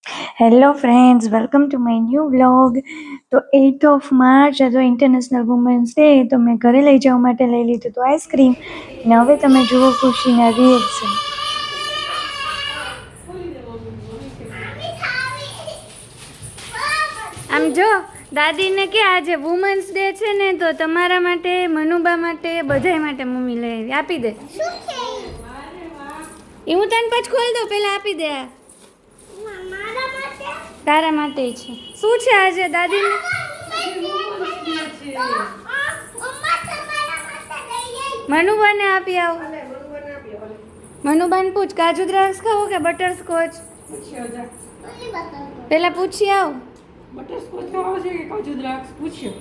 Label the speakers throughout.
Speaker 1: Hello friends, welcome to my new vlog. તો 8th of March હતો international women's day. તો મેં ઘરે લઈ જવા માટે લઈ લીધું હતું આઈસ્ક્રીમ. ને હવે તમે જુઓ ખુશીના રિએક્શન. આમ જો દાદીને કે આજે વુમન્સ ડે છે ને, તો તમારા માટે, મનુબા માટે, બધાય માટે મમ્મી લઈ આવી. આપી દે. એ હું તને પછી ખોલી દઉં, પેલા આપી દે. તારા માટે છે. શું છે આજે દાદીને? મનુબાને આપી આવ. મનુબાને પૂછ, કાજુ દ્રાક્ષ ખાવો કે બટરસ્કોચ? પેલા પૂછી આવ.
Speaker 2: બટરસ્કોચ ખાવો છે કે કાજુ દ્રાક્ષ? પૂછ્યો.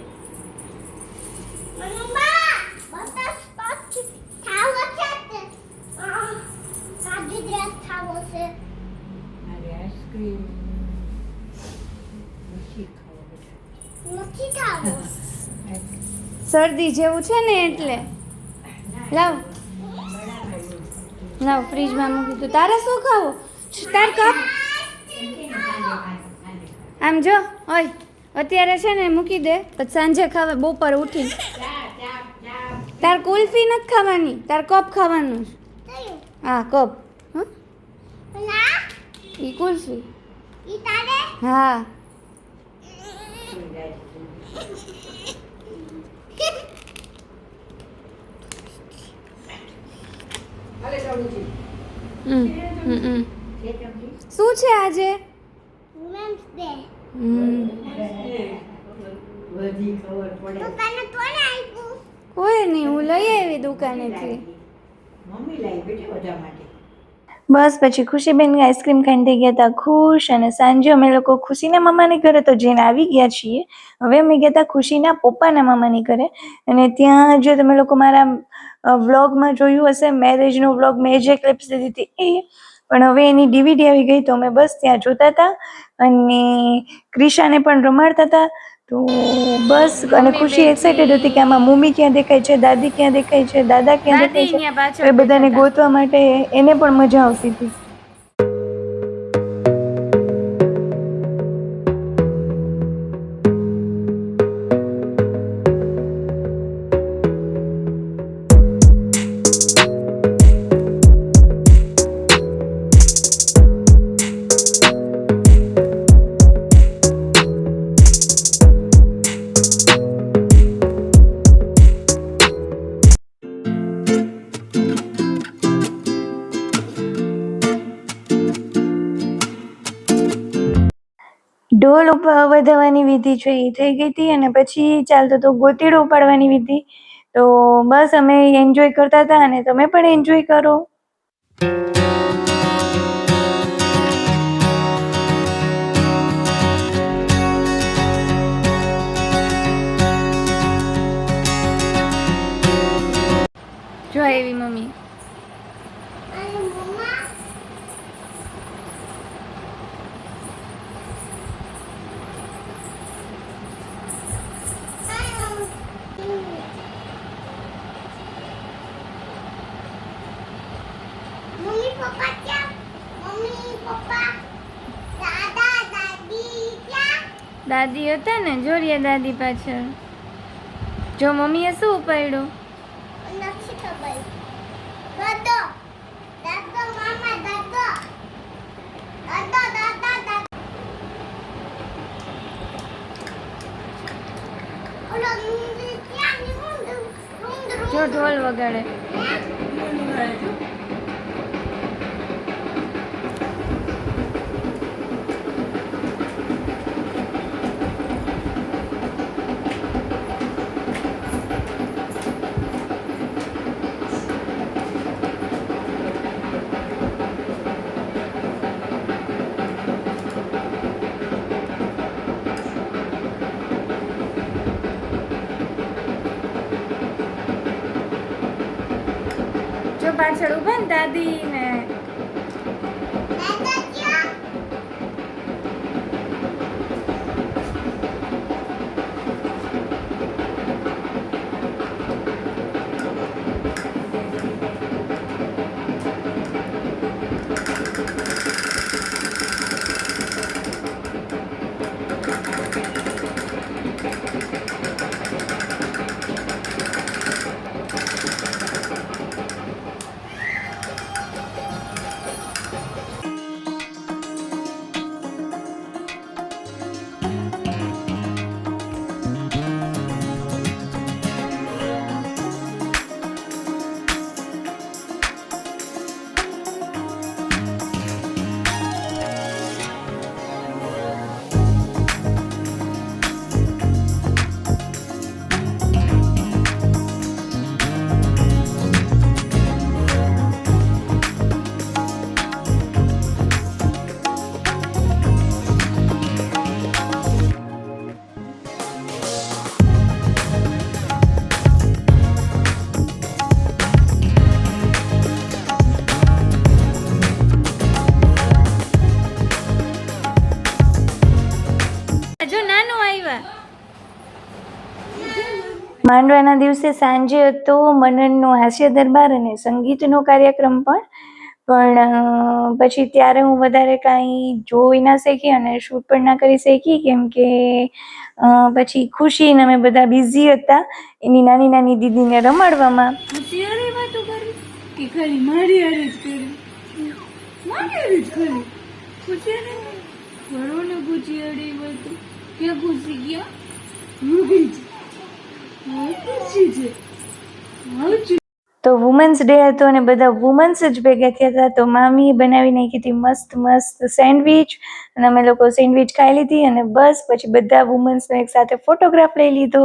Speaker 1: શરદી જેવું છે ને એટલે. લાવ લાવ, ફ્રીજમાં મૂકી દો. તારે શું ખાવું? તાર કપ આમ જો ઓય, અત્યારે છે ને મૂકી દે, પછી સાંજે ખાવે બપોર ઉઠી. તાર કુલ્ફી નથી ખાવાની, તાર કપ ખાવાનું. હા કપ. ઈ કુલ્ફી. હા. શું છે આજે? કોઈ નહીં, હું લઈ આવી દુકાનેથી. બસ પછી ખુશીબેન આઈસ્ક્રીમ ખાઈને થઈ ગયા હતા ખુશ. અને સાંજે અમે લોકો ખુશીના મામાની ઘરે તો જઈને આવી ગયા છીએ. હવે અમે ગયા હતા ખુશીના પપ્પાના મામાની ઘરે. અને ત્યાં જો તમે લોકો મારા વ્લોગમાં જોયું હશે, મેરેજનો વ્લોગ મેં જે ક્લિપ્સ લીધી હતી એ, પણ હવે એની ડીવીડી આવી ગઈ તો અમે બસ ત્યાં જોતા હતા અને ક્રિશાને પણ રમાડતા હતા. તો બસ, અને ખુશી એક્સાઇટેડ હતી કે આમાં મમ્મી ક્યાં દેખાય છે, દાદી ક્યાં દેખાય છે, દાદા ક્યાં દેખાય છે. એ બધાને ગોતવા માટે એને પણ મજા આવતી હતી. ઢોલ વધાવવાની વિધિ છે એ થઈ ગઈ હતી. અને પછી ચાલતો તો ગોતીડો ઉપાડવાની વિધિ. તો બસ અમે એન્જોય કરતા હતા અને તમે પણ એન્જોય કરો. જો એવી મમ્મી. દાદી હતા ને, જોરિયા દાદી પાછળ. જો મમ્મીએ શું ઉપાડ્યું? નથી ખબર. દાદો દાદો મામા દાદો દાદો દાદા દાદા. જો ઢોલ વગાડે. જો પાછળ ઉભા ને દાદી ને. માંડવાના દિવસે સાંજે હતો મનનનો હાસ્ય દરબાર અને સંગીતનો કાર્યક્રમ પણ પછી ત્યારે હું વધારે કાંઈ જોઈ ના શકી અને શૂટ પણ ના કરી શકી કેમ કે પછી ખુશી ને અમે બધા બિઝી હતા એની નાની નાની દીદીને રમાડવામાં.
Speaker 2: ખુશી હારે વાતો કરી કે ખાલી મારી હારે જ કરી? મારી હારે જ કરી. ખુશી હારે કરો ને ખુશી હારે વાતો. ક્યાં ખુશી ગયા? મૂકી છે. ખુશી છે. આવું
Speaker 1: તો વુમન્સ ડે હતો અને બધા વુમન્સ જ ભેગા થયા હતા. તો મામીએ બનાવી નાખી હતી મસ્ત મસ્ત સેન્ડવિચ અને અમે લોકો સેન્ડવિચ ખાઈ લીધી અને બસ પછી બધા વુમન્સનો એક સાથે ફોટોગ્રાફ લઈ લીધો.